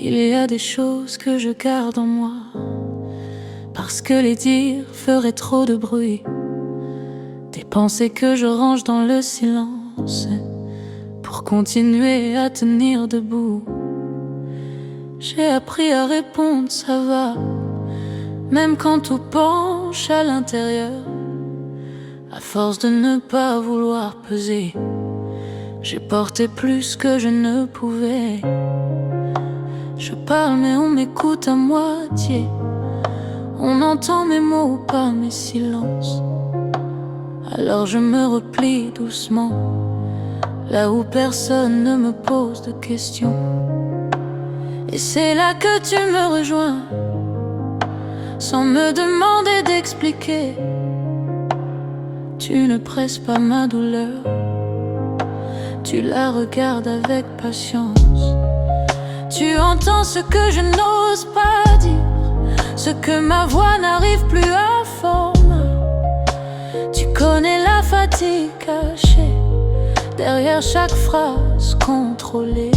Il y a des choses que je garde en moi, parce que les dire ferait trop de bruit. Des pensées que je range dans le silence, pour continuer à tenir debout. J'ai appris à répondre, ça va, même quand tout penche à l'intérieur. À force de ne pas vouloir peser, j'ai porté plus que je ne pouvais. Je parle mais on m'écoute à moitié. On entend mes mots, pas mes silences. Alors je me replie doucement, là où personne ne me pose de questions. Et c'est là que tu me rejoins, sans me demander d'expliquer. Tu ne presses pas ma douleur, tu la regardes avec patience. Tu entends ce que je n'ose pas dire, ce que ma voix n'arrive plus à former. Tu connais la fatigue cachée derrière chaque phrase contrôlée.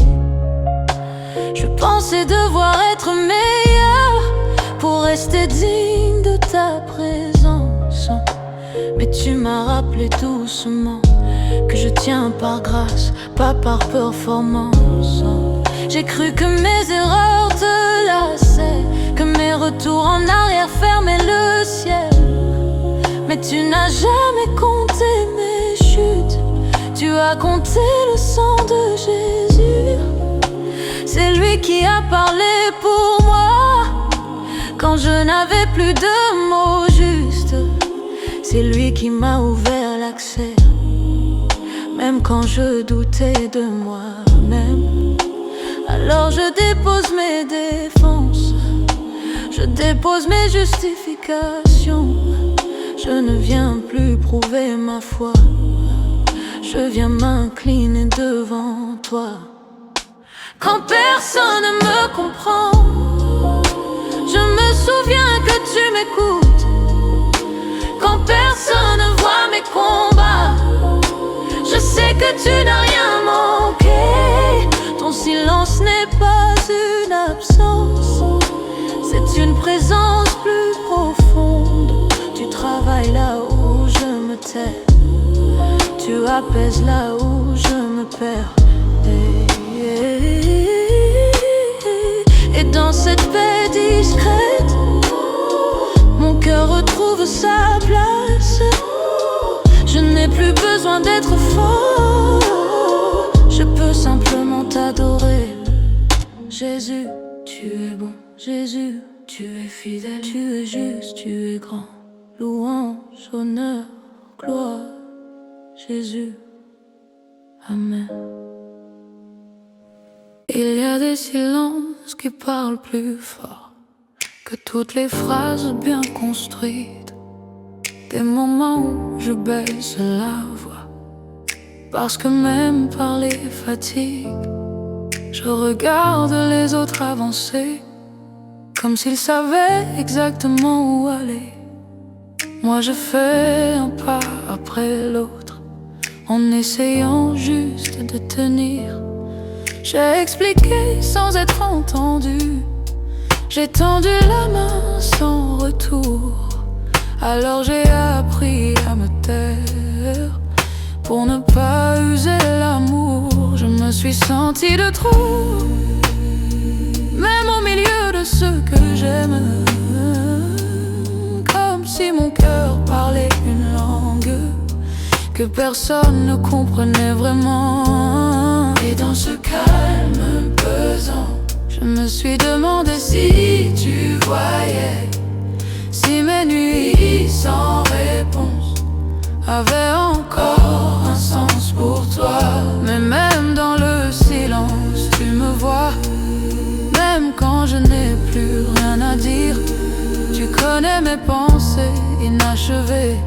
Je pensais devoir être meilleur pour rester digne de ta présence, mais tu m'as rappelé doucement que je tiens par grâce, pas par performance. J'ai cru que mes erreurs te lassaient, que mes retours en arrière fermaient le ciel. Mais tu n'as jamais compté mes chutes, tu as compté le sang de Jésus. C'est lui qui a parlé pour moi quand je n'avais plus de mots justes. C'est lui qui m'a ouvert l'accès, même quand je doutais de moi-même. Alors je dépose mes défenses, je dépose mes justifications. Je ne viens plus prouver ma foi, je viens m'incliner devant toi. Quand personne ne me comprend, je me souviens que tu m'écoutes. Quand personne ne voit mes combats, je sais que tu n'as rien manqué. Ton silence n'est pas une absence, c'est une présence plus profonde. Tu travailles là où je me tais, tu apaises là où je me perds. Et dans cette paix discrète, mon cœur retrouve sa place. Je n'ai plus besoin d'être fort, je peux simplement t'adorer. Jésus, tu es bon. Jésus, tu es fidèle. Tu es juste, tu es grand. Louange, honneur, gloire. Jésus, Amen. Il y a des silences qui parlent plus fort que toutes les phrases bien construites. Des moments où je baisse la voix, parce que même parler fatigue. Je regarde les autres avancer, comme s'ils savaient exactement où aller. Moi je fais un pas après l'autre, en essayant juste de tenir. J'ai expliqué sans être entendu, j'ai tendu la main sans retour. Alors j'ai appris à me taire, pour ne pas user l'amour. Je me suis senti de trop, même au milieu de ceux que j'aime, comme si mon cœur parlait une langue que personne ne comprenait vraiment. Et dans ce calme pesant, je me suis demandé si tu voyais, si mes nuits sans réponse avaient encore un sens pour toi. Mais même dans le silence, tu me vois, même quand je n'ai plus rien à dire. Tu connais mes pensées inachevées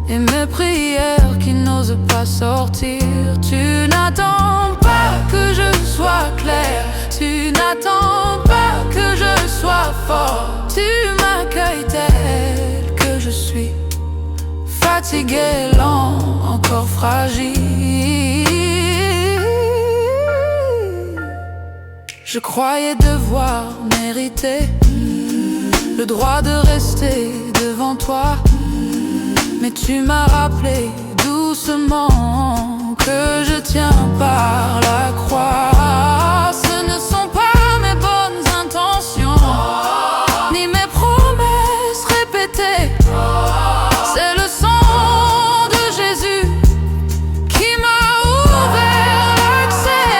et mes prières qui n'osent pas sortir. Tu n'attends pas que je sois clair, tu n'attends pas que je sois fort. Tu m'accueilles tel que je suis, fatigué, lent, encore fragile. Je croyais devoir mériter le droit de rester devant toi, mais tu m'as rappelé doucement que je tiens par la croix. Ce ne sont pas mes bonnes intentions, ni mes promesses répétées. C'est le sang de Jésus qui m'a ouvert l'accès.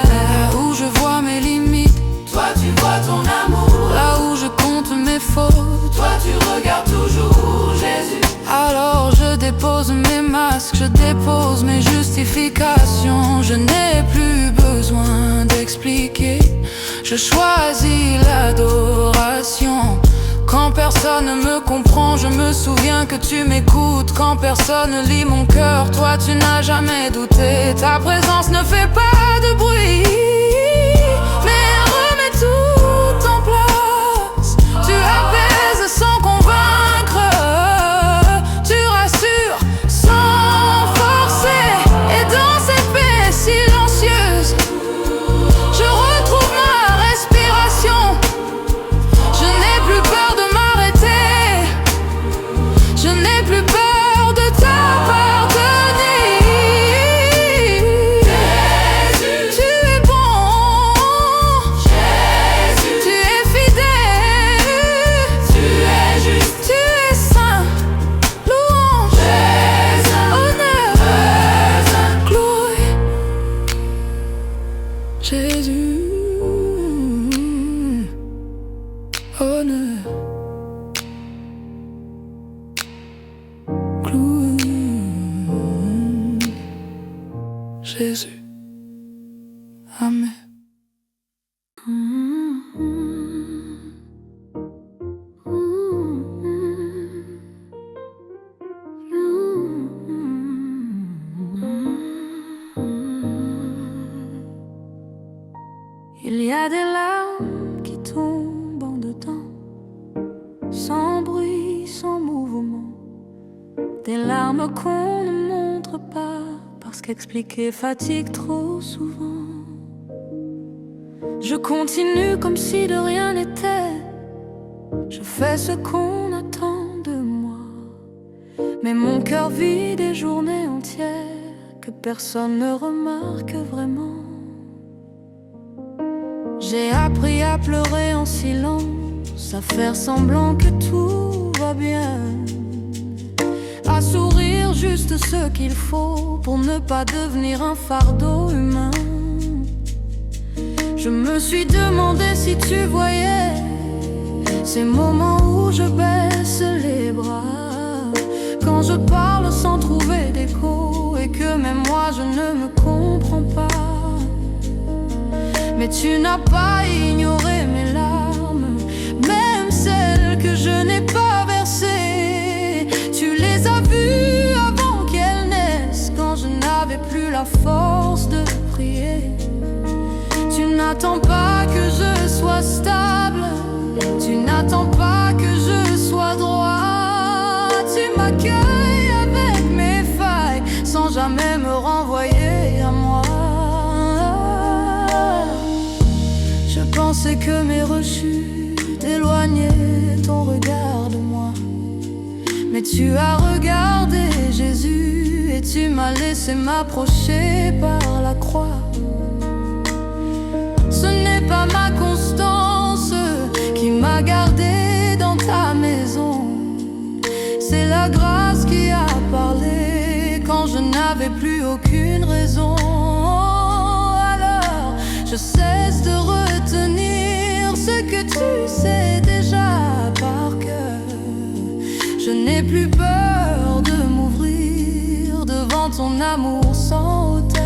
Là où je vois mes limites, toi tu vois ton amour. Là où je compte mes fautes, toi tu regardes toujours Jésus. Alors je dépose mes masques, je dépose mes justifications. Je n'ai plus besoin d'expliquer, je choisis l'adoration. Quand personne ne me comprend, je me souviens que tu m'écoutes. Quand personne ne lit mon cœur, toi tu n'as jamais douté. Ta présence ne fait pas de bruit, mais remet tout en place. Tu apaises sans convaincre, tu rassures sans forcer. Et dans cette paix silencieuse, je retrouve ma respiration. Je n'ai plus peur de m'arrêter, je n'ai plus peur de t'appartenir. Jésus, tu es bon, Jésus, tu es fidèle, tu es juste, tu es saint. Louange, Jésus, honneur, gloire. Jésus, honneur, gloire. Jésus, amen. Il y a des larmes qui tombent en dedans, sans bruit, sans mouvement. Des larmes qu'on ne montre pas, parce qu'expliquer fatigue trop souvent. Je continue comme si de rien n'était, je fais ce qu'on attend de moi. Mais mon cœur vit des journées entières que personne ne remarque vraiment. J'ai appris à pleurer en silence, à faire semblant que tout va bien, à sourire juste ce qu'il faut pour ne pas devenir un fardeau humain. Je me suis demandé si tu voyais ces moments où je baisse les bras, quand je parle sans trouver d'écho et que même moi je ne me comprends pas. Mais tu n'as pas ignoré mes larmes, même celles que je n'ai pas versées. Tu les as vues avant qu'elles naissent, quand je n'avais plus la force de prier. Tu n'attends pas que je sois stable, tu n'attends pas que je sois droit. Tu m'accueilles avec mes failles, sans jamais me renvoyer à moi. Je pensais que mes rechutes éloignaient ton regard de moi, mais tu as regardé Jésus et tu m'as laissé m'approcher par la croix. Ce n'est pas ma constance qui m'a gardé dans ta maison, c'est la grâce qui a parlé quand je n'avais plus aucune raison. Alors je cesse de retenir ce que tu sais déjà par cœur. Je n'ai plus peur de m'ouvrir devant ton amour sans hauteur.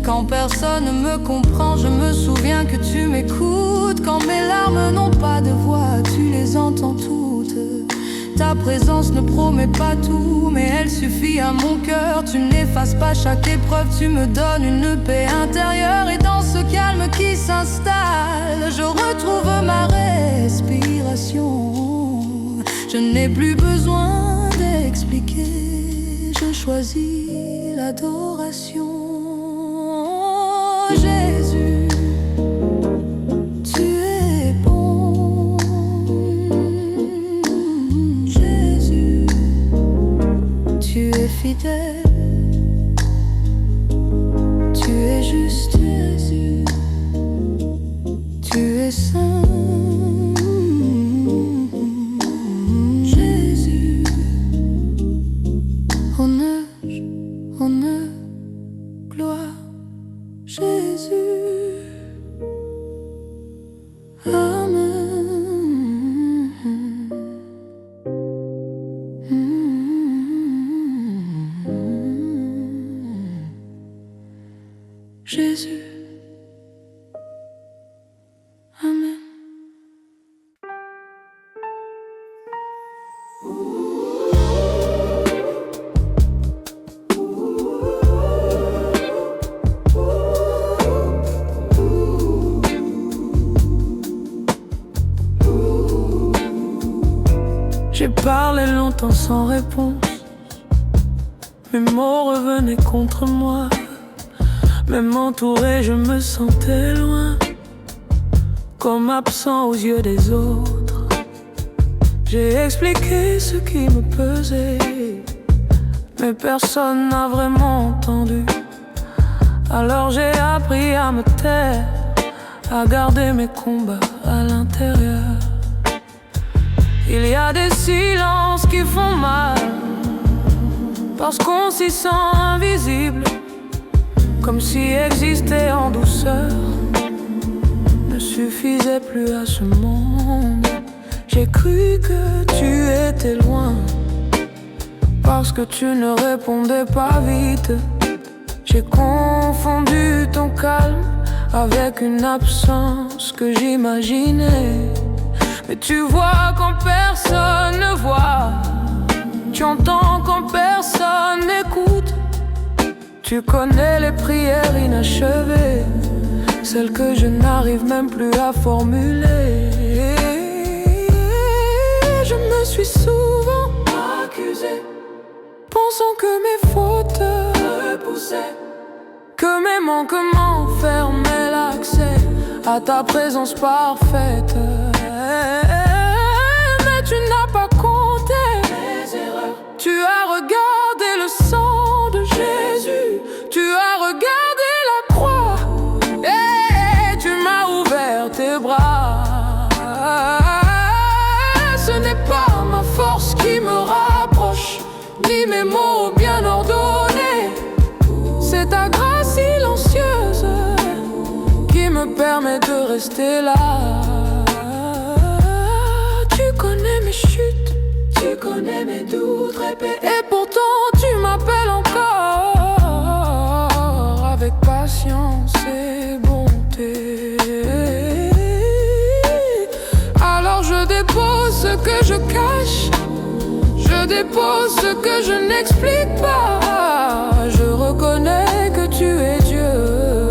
Quand personne ne me comprend, je me souviens que tu m'écoutes. Quand mes larmes n'ont pas de voix, tu les entends toutes. Ta présence ne promet pas tout, mais elle suffit à mon cœur. Tu n'effaces pas chaque épreuve, tu me donnes une paix intérieure. Et dans ce calme qui s'installe, je retrouve ma respiration. Je n'ai plus besoin d'expliquer, je choisis l'adoration. Jésus, fidèle. Tu es juste Jésus, tu es saint. Jésus, honneur, honneur, gloire. Jésus, Amen. Jésus, Amen. J'ai parlé longtemps sans réponse, mes mots revenaient contre moi. Même entouré, je me sentais loin, comme absent aux yeux des autres. J'ai expliqué ce qui me pesait, mais personne n'a vraiment entendu. Alors j'ai appris à me taire, à garder mes combats à l'intérieur. Il y a des silences qui font mal, parce qu'on s'y sent invisible, comme si exister en douceur ne suffisait plus à ce monde. J'ai cru que tu étais loin, parce que tu ne répondais pas vite. J'ai confondu ton calme avec une absence que j'imaginais. Mais tu vois quand personne ne voit, tu entends quand personne n'écoute. Tu connais les prières inachevées, celles que je n'arrive même plus à formuler. Je me suis souvent accusé, pensant que mes fautes repoussaient, que mes manquements fermaient l'accès à ta présence parfaite. Mais tu n'as pas compté mes erreurs. Tu as regardé le sang de Jésus, tu as regardé la croix, et tu m'as ouvert tes bras. Ce n'est pas ma force qui me rapproche, ni mes mots bien ordonnés. C'est ta grâce silencieuse qui me permet de rester là. Tu connais mes chutes, tu connais mes doutes répétés, et pourtant tu m'appelles encore avec patience et bonté. Alors je dépose ce que je cache, je dépose ce que je n'explique pas. Je reconnais que tu es Dieu,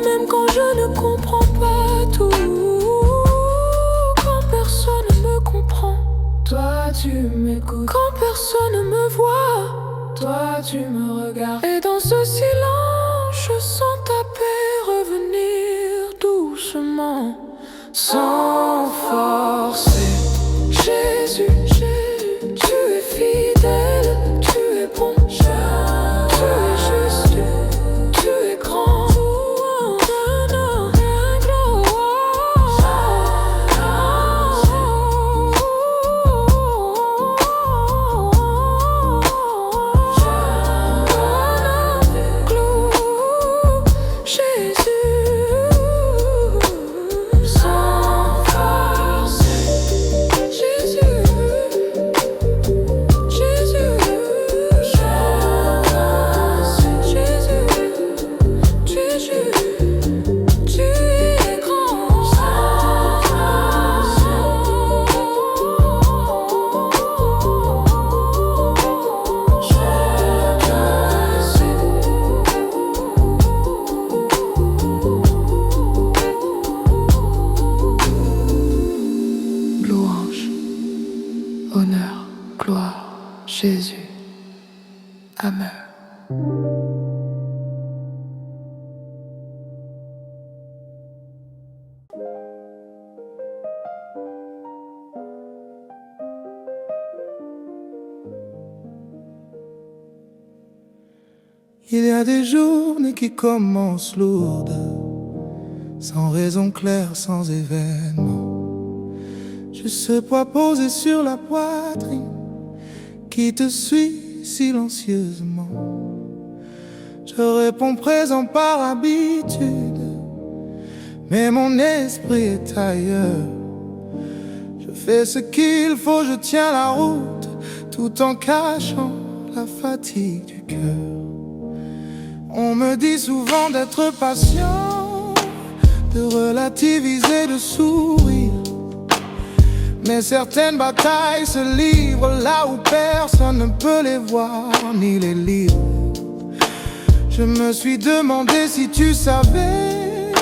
même quand je ne comprends pas tout. Quand personne ne me comprend, toi tu m'écoutes. Quand personne ne me voit, toi tu me regardes. Et dans ce silence, je sens ta paix revenir doucement, sans forcer. Jésus, Jésus, tu es fidèle, tu es bon, tu es juste, tu es grand. Honneur, gloire, Jésus. Amen. Il y a des journées qui commencent lourdes, sans raison claire, sans événement. Juste ce poids posé sur la poitrine qui te suit silencieusement. Je réponds présent par habitude, mais mon esprit est ailleurs. Je fais ce qu'il faut, je tiens la route, tout en cachant la fatigue du cœur. On me dit souvent d'être patient, de relativiser, de sourire. Mais certaines batailles se livrent là où personne ne peut les voir ni les lire. Je me suis demandé si tu savais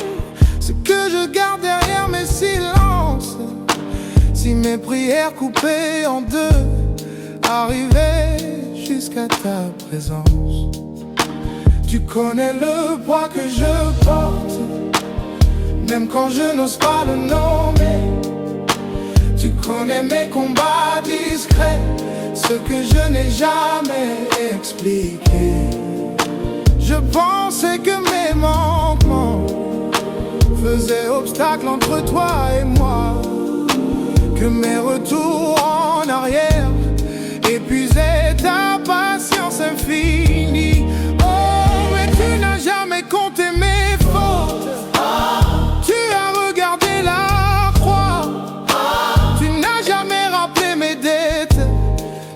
ce que je garde derrière mes silences, si mes prières coupées en deux arrivaient jusqu'à ta présence. Tu connais le poids que je porte, même quand je n'ose pas le nommer. Tu connais mes combats discrets, ce que je n'ai jamais expliqué. Je pensais que mes manquements faisaient obstacle entre toi et moi, que mes retours en arrière épuisaient ta patience infinie. Oh, mais tu n'as jamais compté mes fautes. Tu as regardé la croix. Tu n'as jamais rappelé mes dettes.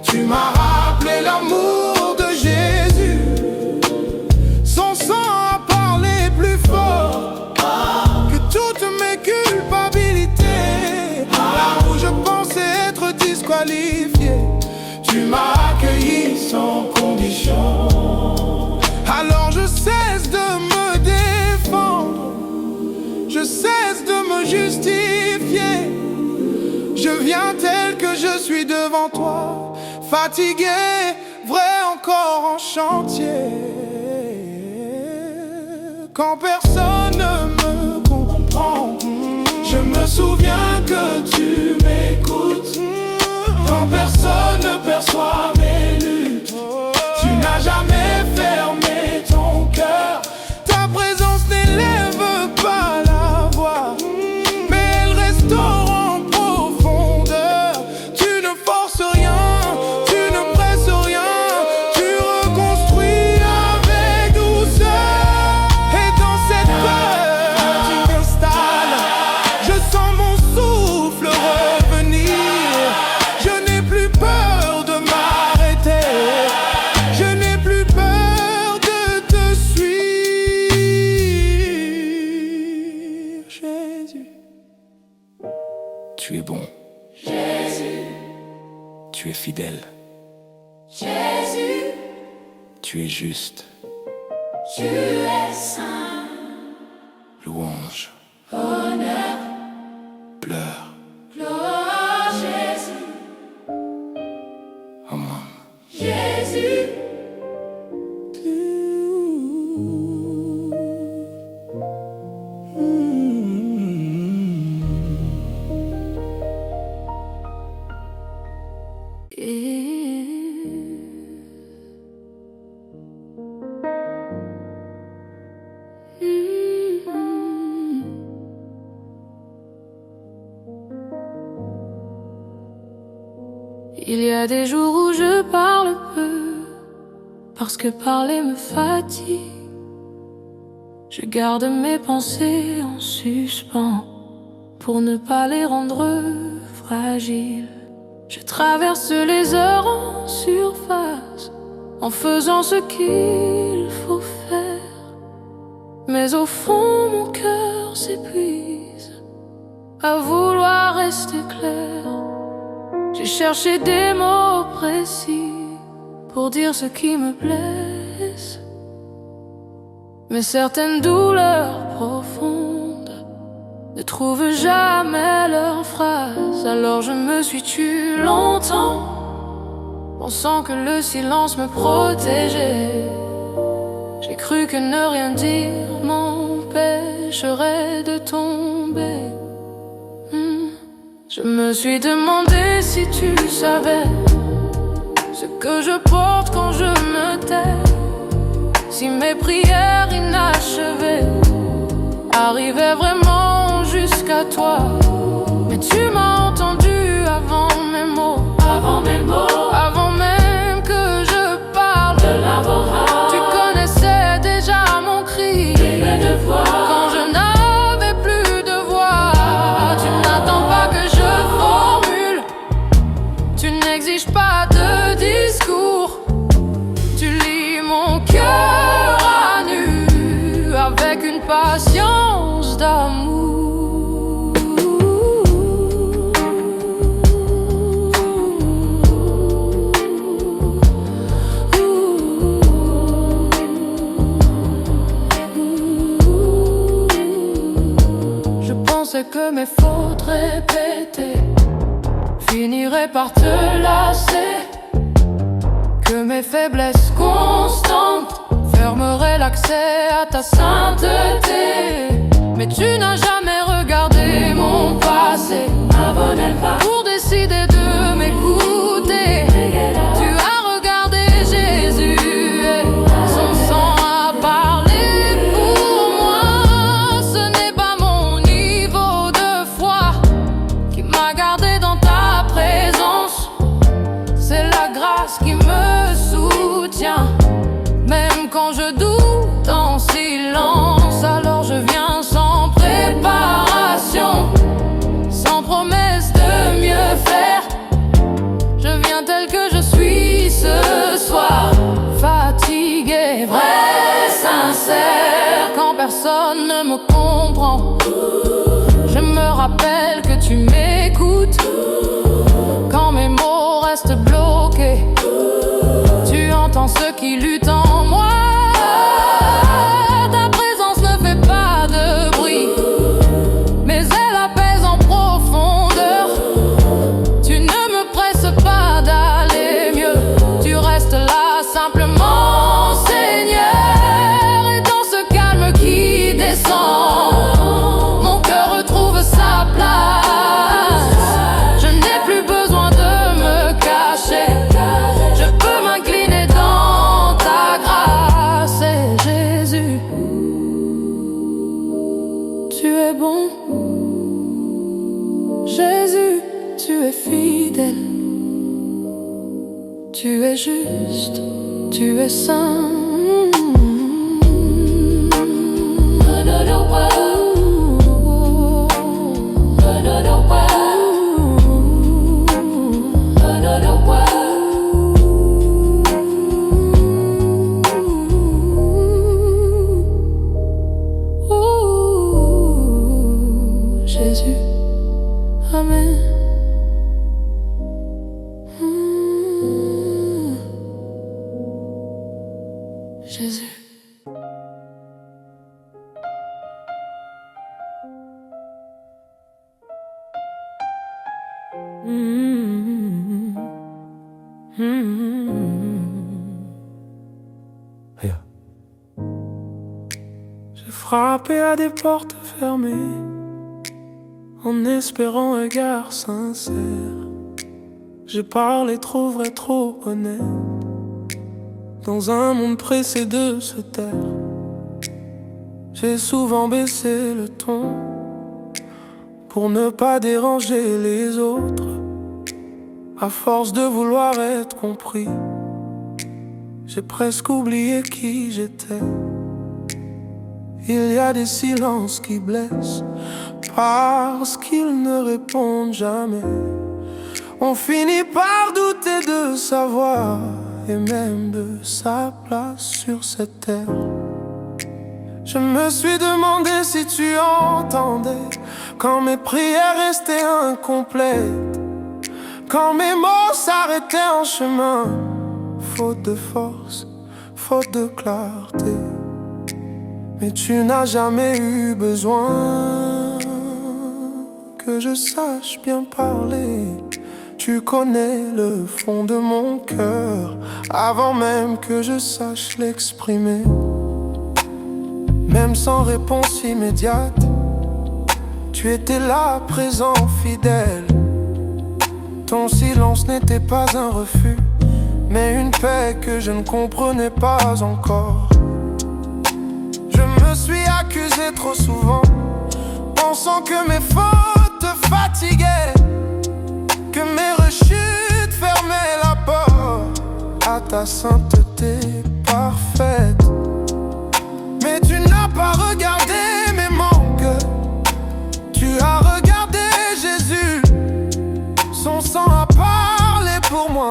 Tu m'as rappelé l'amour de Jésus. Son sang a parlé plus fort que toutes mes culpabilités. Là où je pensais être disqualifié, tu m'as accueilli sans condition. Alors je cesse de me défendre, je cesse de me justifier. Je viens tel que je suis devant toi, fatigué, vrai encore en chantier. Quand personne ne me comprend, je me souviens que tu m'écoutes. Quand personne ne perçoit mes luttes, tu n'as jamais fermé ton cœur. Ta présence n'élève pas la voix, mais elle restaure en profondeur. Tu ne forces rien, tu ne presses rien, tu reconstruis avec douceur. Et dans cette peur, tu t'installes. Je sens mon souffle revenir. Je n'ai plus peur de m'arrêter. Je n'ai plus peur de te suivre. Jésus, Tu es bon, Jésus, tu es fidèle, Jésus, tu es juste. tu es saint. Louange, Honneur, pleure, gloire, Jésus, amen. Jésus. Il y a des jours où je parle peu, parce que parler me fatigue. Je garde mes pensées en suspens, pour ne pas les rendre fragiles. Je traverse les heures en surface, en faisant ce qu'il faut faire. Mais au fond mon cœur s'épuise à vouloir rester clair. J'ai cherché des mots précis pour dire ce qui me blesse, mais certaines douleurs profondes ne trouvent jamais leur phrase. Alors je me suis tue longtemps, pensant que le silence me protégeait. J'ai cru que ne rien dire m'empêcherait de tomber. Je me suis demandé si tu savais ce que je porte quand je me tais, si mes prières inachevées arrivaient vraiment jusqu'à toi. Mais tu m'as entendu avant mes mots, avant même que je parle de l'avocat. Tu connaissais déjà mon cri quand je n'avais plus de voix. Tu n'attends pas que je formule, tu n'exiges pas de discours. Tu lis mon cœur à nu avec une patience d'amour. Je pensais que mes fautes répétées finiraient par te lasser, que mes faiblesses constantes fermeraient l'accès à ta sainteté. Mais tu n'as jamais regardé mon passé pour décider de m'écouter. Tu as regardé Jésus et son sang a parlé pour moi. Ce n'est pas mon niveau de foi qui m'a gardé dans ta présence, c'est la grâce qui me soutient. Même quand je doute en silence, alors je viens sans préparation, sans promesse de mieux faire. Je viens tel que je suis ce soir, fatigué, vrai, sincère, quand personne ne me comprend. Je me rappelle que tu m'écoutes quand mes mots restent bloqués. Tu entends ce qui lutte en moi. Ta présence ne fait pas de bruit, mais elle apaise en profondeur. Tu ne me presses pas d'aller mieux, tu restes là simplement, Seigneur. Et dans ce calme qui descend, mon cœur retrouve sa place. Je n'ai plus besoin de me cacher, je peux m'incliner dans ta grâce. Et Jésus, tu es bon. Jésus, tu es fidèle. Tu es juste, tu es saint. Jésus, Amen. Jésus. Rien. J'ai frappé à des portes fermées en espérant un regard sincère. J'ai parlé trop vrai, trop honnête, dans un monde pressé de se taire. J'ai souvent baissé le ton pour ne pas déranger les autres. À force de vouloir être compris, j'ai presque oublié qui j'étais. Il y a des silences qui blessent parce qu'ils ne répondent jamais. On finit par douter de sa voix et même de sa place sur cette terre. Je me suis demandé si tu entendais quand mes prières restaient incomplètes, quand mes mots s'arrêtaient en chemin, faute de force, faute de clarté. Mais tu n'as jamais eu besoin que je sache bien parler. Tu connais le fond de mon cœur avant même que je sache l'exprimer. Même sans réponse immédiate, tu étais là, présent, fidèle. Ton silence n'était pas un refus, mais une paix que je ne comprenais pas encore. accusé trop souvent, pensant que mes fautes te fatiguaient, que mes rechutes fermaient la porte à ta sainteté parfaite. Mais tu n'as pas regardé mes manques, tu as regardé Jésus. Son sang a parlé pour moi,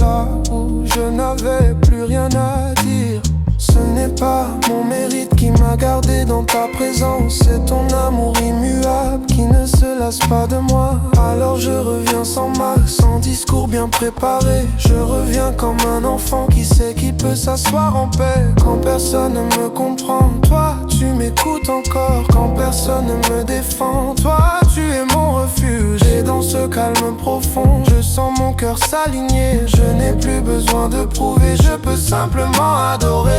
là où je n'avais plus rien à dire. Ce n'est pas mon mérite qui m'a gardé dans ta présence, c'est ton amour immuable qui ne se lasse pas de moi. Alors je reviens sans mal, sans discours bien préparé. Je reviens comme un enfant qui sait qu'il peut s'asseoir en paix. Quand personne ne me comprend, toi tu m'écoutes encore. Quand personne ne me défend, toi tu es mon refuge. Et dans ce calme profond, je sens mon cœur s'aligner. Je n'ai plus besoin de prouver, je peux simplement adorer.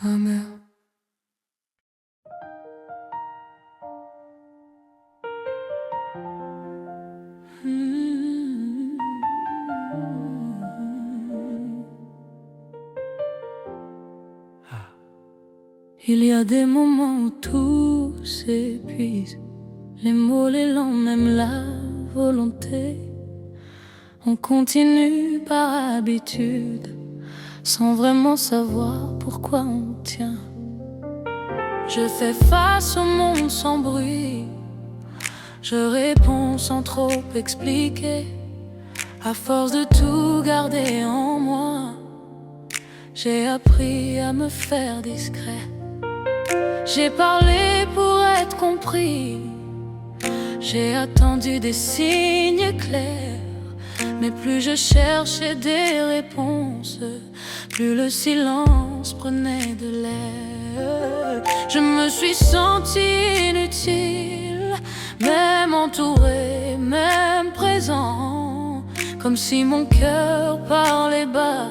Amen. Il y a des moments où tout s'épuise, les mots, les langues, même la volonté. On continue par habitude, sans vraiment savoir pourquoi on tient. Je fais face au monde sans bruit, je réponds sans trop expliquer. À force de tout garder en moi, j'ai appris à me faire discret. J'ai parlé pour être compris, j'ai attendu des signes clairs. Mais plus je cherchais des réponses, plus le silence prenait de l'air. Je me suis sentie inutile, même entourée, même présent, comme si mon cœur parlait bas,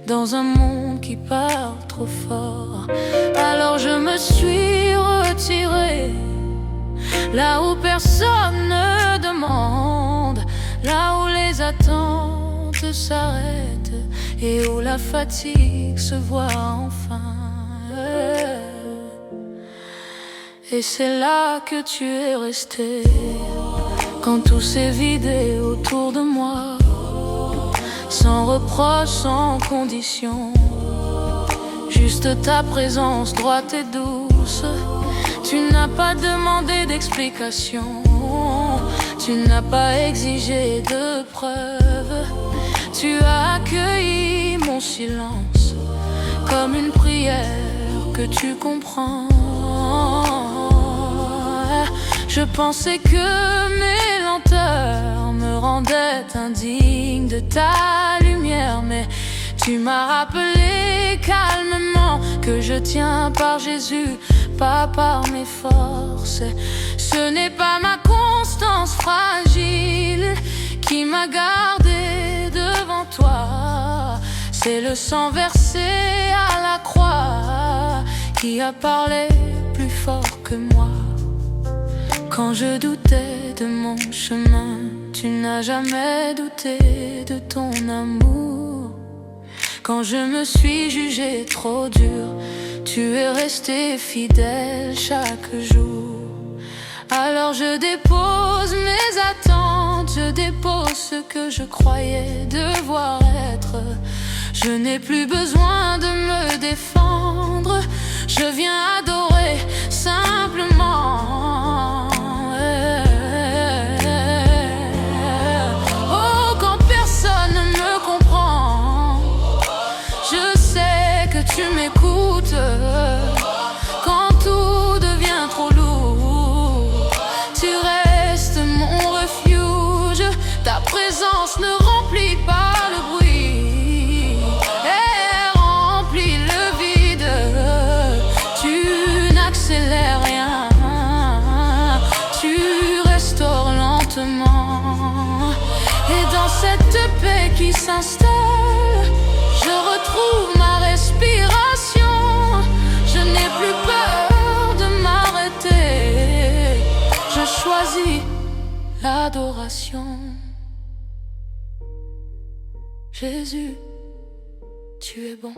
dans un monde qui parle trop fort. Alors je me suis retirée, là où personne ne demande, là où les attentes s'arrêtent et où la fatigue se voit enfin. Et c'est là que tu es resté, quand tout s'est vidé autour de moi, sans reproche, sans condition, juste ta présence droite et douce. Tu n'as pas demandé d'explication, tu n'as pas exigé de preuves. Tu as accueilli mon silence comme une prière que tu comprends. Je pensais que mes lenteurs me rendaient indigne de ta lumière, mais tu m'as rappelé calmement que je tiens par Jésus, pas par mes forces. Ce n'est pas ma constance fragile qui m'a gardé devant toi, c'est le sang versé à la croix qui a parlé plus fort que moi. Quand je doutais de mon chemin, tu n'as jamais douté de ton amour. Quand je me suis jugé trop dur, tu es resté fidèle chaque jour. Alors je dépose mes attentes, je dépose ce que je croyais devoir être. Je n'ai plus besoin de me défendre, je viens adorer simplement. Oh, quand personne ne me comprend, je sais que tu m'écoutes. Quand tout devient trop s'installe, je retrouve ma respiration. Je n'ai plus peur de m'arrêter. Je choisis l'adoration. Jésus, tu es bon.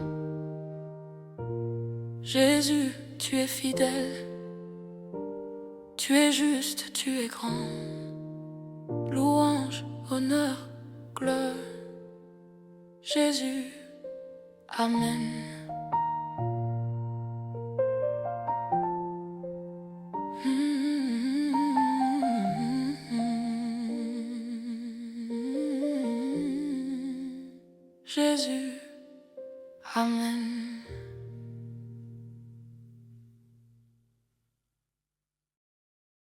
Jésus, tu es fidèle. Tu es juste, tu es grand. Louange, honneur, gloire. Jésus, Amen. Jésus, Amen.